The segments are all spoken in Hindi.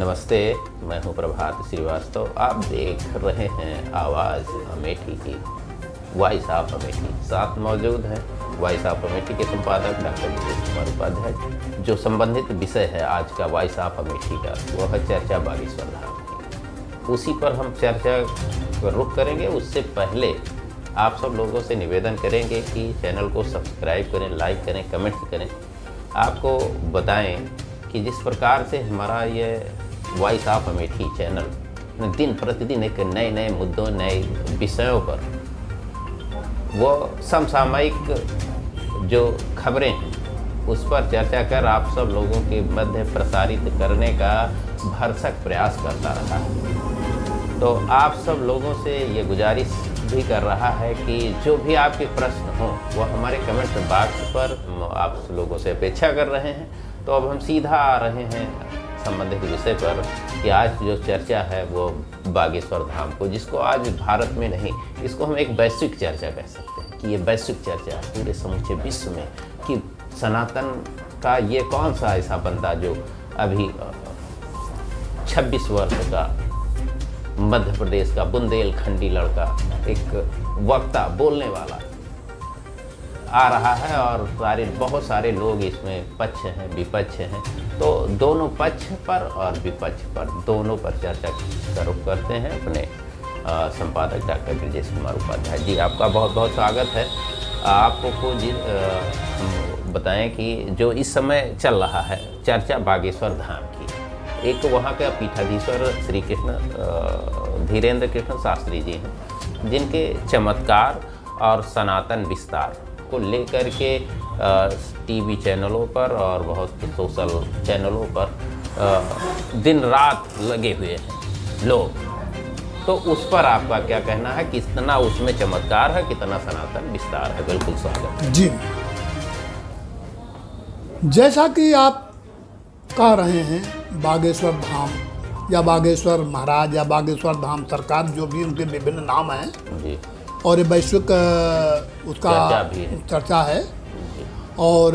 नमस्ते, मैं हूं प्रभात श्रीवास्तव। आप देख रहे हैं आवाज़ अमेठी की, वॉइस ऑफ अमेठी। साथ मौजूद हैं वॉइस ऑफ अमेठी के संपादक डॉक्टर ब्रजेश कुमार उपाध्याय। जो संबंधित विषय है आज का वॉइस ऑफ अमेठी का, वह है चर्चा बागेश्वर धाम की। उसी पर हम चर्चा पर रुख करेंगे। उससे पहले आप सब लोगों से निवेदन करेंगे कि चैनल को सब्सक्राइब करें, लाइक करें, कमेंट करें। आपको बताएं कि जिस प्रकार से हमारा ये वॉइस ऑफ अमेठी चैनल दिन प्रतिदिन एक नए नए मुद्दों, नए विषयों पर, वो समसामयिक जो खबरें हैं उस पर चर्चा कर आप सब लोगों के मध्य प्रसारित करने का भरसक प्रयास करता रहा है। तो आप सब लोगों से ये गुजारिश भी कर रहा है कि जो भी आपके प्रश्न हों वो हमारे कमेंट बॉक्स पर आप लोगों से अपेक्षा कर रहे हैं। तो अब हम सीधा आ रहे हैं संबंधित विषय पर कि आज जो चर्चा है वो बागेश्वर धाम को, जिसको आज भारत में नहीं, इसको हम एक वैश्विक चर्चा कह सकते हैं कि ये वैश्विक चर्चा है पूरे समूचे विश्व में कि सनातन का ये कौन सा ऐसा बंदा जो अभी 26 वर्ष का मध्य प्रदेश का बुंदेलखंडी लड़का, एक वक्ता, बोलने वाला आ रहा है और बहुत सारे लोग इसमें पक्ष हैं, विपक्ष हैं। तो दोनों पक्ष पर और विपक्ष पर, दोनों पर चर्चा का रुख करते हैं अपने संपादक डॉक्टर ब्रजेश कुमार उपाध्याय जी। आपका बहुत बहुत स्वागत है। आपको बताएं कि जो इस समय चल रहा है चर्चा बागेश्वर धाम की, एक वहाँ का पीठाधीश्वर श्री कृष्ण धीरेन्द्र कृष्ण शास्त्री जी हैं, जिनके चमत्कार और सनातन विस्तार को लेकर के टीवी चैनलों पर और बहुत सोशल चैनलों पर दिन रात लगे हुए हैं लोग। तो उस पर आपका क्या कहना है? कितना उसमें चमत्कार है, कितना सनातन विस्तार है? बिल्कुल स्वागत जी। जैसा कि आप कह रहे हैं, बागेश्वर धाम या बागेश्वर महाराज या बागेश्वर धाम सरकार, जो भी उनके विभिन्न नाम हैं जी, और ये वैश्विक उसका चर्चा है। और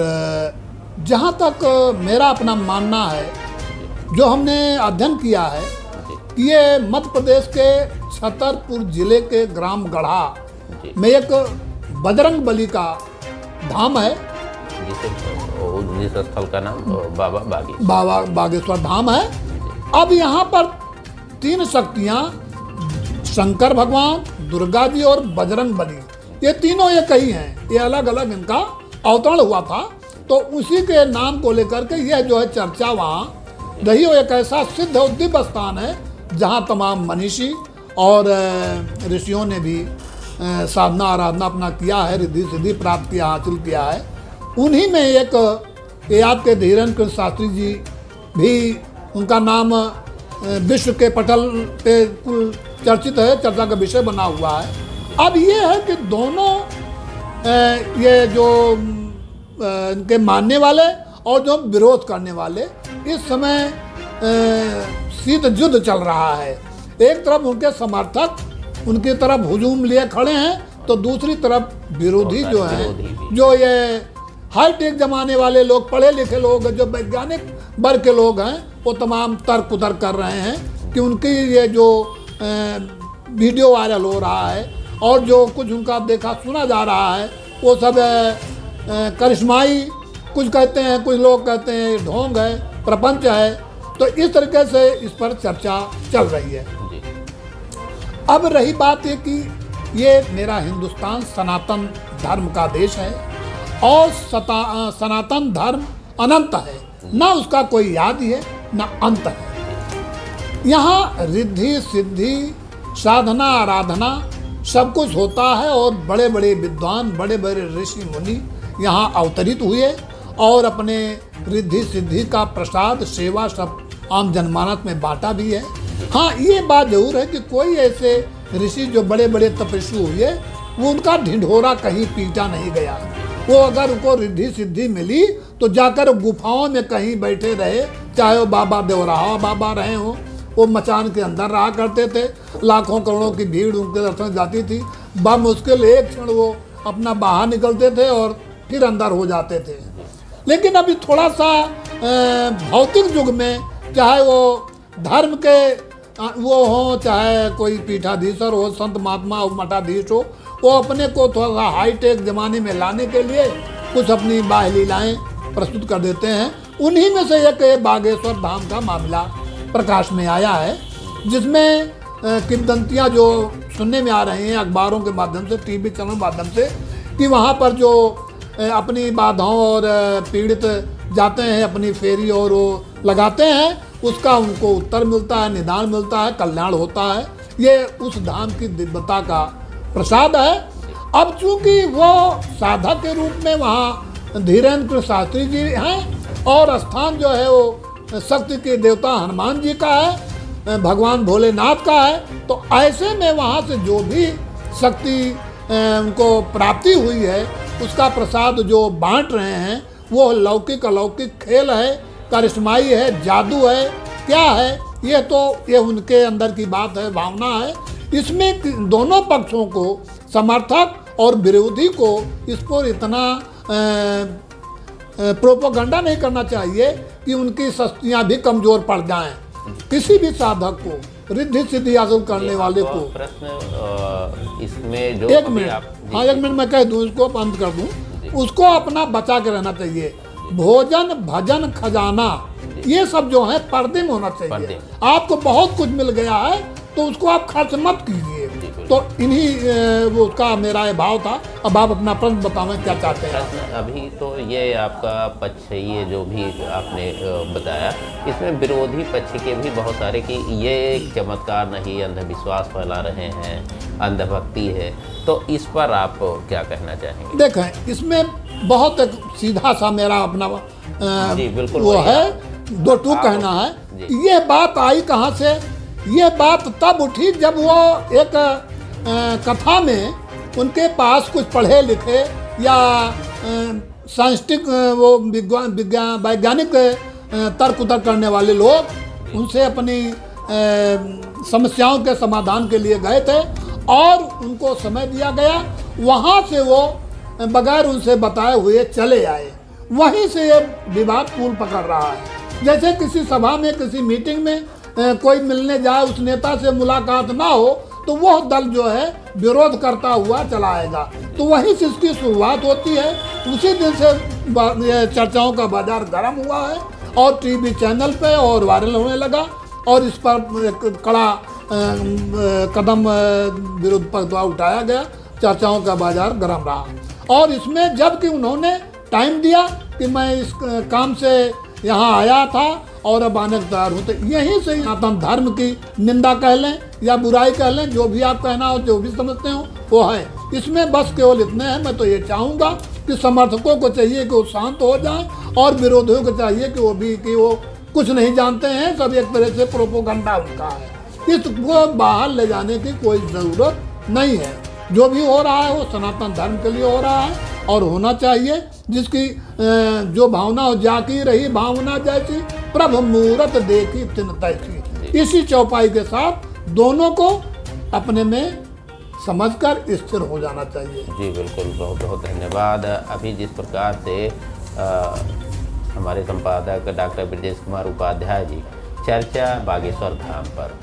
जहाँ तक मेरा अपना मानना है, जो हमने अध्ययन किया है, ये मध्य प्रदेश के छतरपुर जिले के ग्राम गढ़ा में एक बजरंग बली का धाम है, जिस स्थल का नाम बाबा बागेश्वर धाम है। अब यहाँ पर 3 शक्तियाँ, शंकर भगवान, दुर्गा जी और बजरंग बली, ये तीनों एक ही हैं। ये अलग अलग इनका अवतरण हुआ था, तो उसी के नाम को लेकर के यह जो है चर्चा वहाँ रही। हो एक ऐसा सिद्ध और दिव्य स्थान है जहाँ तमाम मनीषी और ऋषियों ने भी साधना आराधना अपना किया है, रिद्धि सिद्धि प्राप्त किया, हासिल किया है। उन्हीं में एक ये आपके धीरेन्द्र कृष्ण शास्त्री जी भी, उनका नाम विश्व के पटल पे कुल चर्चित है, चर्चा का विषय बना हुआ है। अब ये है कि दोनों ये जो इनके मानने वाले और जो विरोध करने वाले, इस समय शीत युद्ध चल रहा है। एक तरफ उनके समर्थक उनकी तरफ हुजूम लिए खड़े हैं, तो दूसरी तरफ विरोधी जो हैं, जो ये हाईटेक जमाने वाले लोग, पढ़े लिखे लोग, जो वैज्ञानिक वर्ग के लोग हैं, वो तमाम तर्क उतर कर रहे हैं कि उनकी ये जो वीडियो वायरल हो रहा है और जो कुछ उनका देखा सुना जा रहा है, वो सब करिश्माई, कुछ कहते हैं, कुछ लोग कहते हैं ढोंग है, प्रपंच है। तो इस तरीके से इस पर चर्चा चल रही है। अब रही बात ये कि ये मेरा हिंदुस्तान सनातन धर्म का देश है और सनातन धर्म अनंत है, ना उसका कोई आदि है ना अंत है। यहाँ रिद्धि सिद्धि, साधना आराधना सब कुछ होता है और बड़े बड़े विद्वान, बड़े बड़े ऋषि मुनि यहाँ अवतरित हुए और अपने रिद्धि सिद्धि का प्रसाद, सेवा सब आम जनमानस में बांटा भी है। हाँ, ये बात जरूर है कि कोई ऐसे ऋषि जो बड़े बड़े तपस्वी हुए, वो उनका ढिंढोरा कहीं पीटा नहीं गया। वो अगर उनको रिद्धि सिद्धि मिली तो जाकर गुफाओं में कहीं बैठे रहे, चाहे वो बाबा देवराहा बाबा रहे हों, वो मचान के अंदर रहा करते थे। लाखों करोड़ों की भीड़ उनके दर्शन जाती थी। बामुश्किल एक क्षण वो अपना बाहर निकलते थे और फिर अंदर हो जाते थे। लेकिन अभी थोड़ा सा भौतिक युग में, चाहे वो धर्म के वो हो, चाहे कोई पीठाधीश्वर हो, संत महात्मा हो, मठाधीश हो, वो अपने को थोड़ा सा हाईटेक जमाने में लाने के लिए कुछ अपनी बाह्य लीलाएं प्रस्तुत कर देते हैं। उन्हीं में से एक ये बागेश्वर धाम का मामला प्रकाश में आया है, जिसमें किंवदंतियाँ जो सुनने में आ रही हैं अखबारों के माध्यम से, टीवी चैनल के माध्यम से, कि वहाँ पर जो अपनी बाधाओं और पीड़ित जाते हैं अपनी फेरी और वो लगाते हैं, उसका उनको उत्तर मिलता है, निदान मिलता है, कल्याण होता है। ये उस धाम की दिव्यता का प्रसाद है। अब चूंकि वो साधक के रूप में वहाँ धीरेन्द्र शास्त्री जी हैं और स्थान जो है वो शक्ति के देवता हनुमान जी का है, भगवान भोलेनाथ का है, तो ऐसे में वहाँ से जो भी शक्ति उनको प्राप्ति हुई है उसका प्रसाद जो बांट रहे हैं वो लौकिक अलौकिक खेल है, करिश्माई है, जादू है, क्या है, ये उनके अंदर की बात है, भावना है। इसमें दोनों पक्षों को, समर्थक और विरोधी को, इस पर इतना प्रोपोगंडा नहीं करना चाहिए कि उनकी शक्तियाँ भी कमजोर पड़ जाएं। किसी भी साधक को, रिद्धि सिद्धि हासिल करने वाले को प्रश्न इसमें जो एक मिनट, हाँ एक मिनट मैं कह दूँ, इसको बंद कर दूँ, उसको अपना बचा के रहना चाहिए। भोजन, भजन, खजाना, ये सब जो है पर्दे में होना चाहिए। आपको बहुत कुछ मिल गया है तो उसको आप खर्च मत कीजिए। तो इन्हीं वो उसका मेरा ये भाव था। अब आप अपना प्रश्न बतावें क्या चाहते हैं। अभी तो ये आपका पक्ष है, ये जो भी आपने बताया, इसमें विरोधी पक्ष के भी बहुत सारे कि ये एक चमत्कार नहीं, अंधविश्वास फैला रहे हैं, अंधभक्ति है, तो इस पर आप क्या कहना चाहेंगे? देखें, इसमें बहुत एक सीधा सा मेरा अपना जी बिल्कुल वो है, दो टूक कहना है। ये बात आई कहाँ से? ये बात तब उठी जब वो एक कथा में उनके पास कुछ पढ़े लिखे या साइंटिफिक वो वैज्ञानिक तर्क उतर करने वाले लोग उनसे अपनी समस्याओं के समाधान के लिए गए थे और उनको समय दिया गया। वहाँ से वो बगैर उनसे बताए हुए चले आए। वहीं से ये विवाद तूल पकड़ रहा है। जैसे किसी सभा में, किसी मीटिंग में कोई मिलने जाए, उस नेता से मुलाकात ना हो तो वह दल जो है विरोध करता हुआ चला आएगा। तो वहीं से इसकी शुरुआत होती है। उसी दिन से चर्चाओं का बाजार गर्म हुआ है और टीवी चैनल पे और वायरल होने लगा और इस पर कड़ा कदम विरोध पर द्वारा उठाया गया। चर्चाओं का बाजार गर्म रहा और इसमें जबकि उन्होंने टाइम दिया कि मैं इस काम से यहाँ आया था और अब आने को तैयार हूँ, तो यहीं से सनातन धर्म की निंदा कह लें या बुराई कह लें, जो भी आप कहना हो, जो भी समझते हो वो है। इसमें बस केवल इतने हैं। मैं तो ये चाहूँगा कि समर्थकों को चाहिए कि वो शांत हो जाएं और विरोधियों को चाहिए कि वो कुछ नहीं जानते हैं, सब एक तरह से प्रोपोगंडा उनका है। इसको बाहर ले जाने की कोई ज़रूरत नहीं है। जो भी हो रहा है वो सनातन धर्म के लिए हो रहा है और होना चाहिए। जिसकी जो भावना हो, जाकी रही भावना जैसी, प्रभु मूरत देखी तिन तैसी। इसी चौपाई के साथ दोनों को अपने में समझकर स्थिर हो जाना चाहिए। जी बिल्कुल, बहुत बहुत धन्यवाद। अभी जिस प्रकार से हमारे संपादक डॉक्टर ब्रजेश कुमार उपाध्याय जी चर्चा बागेश्वर धाम पर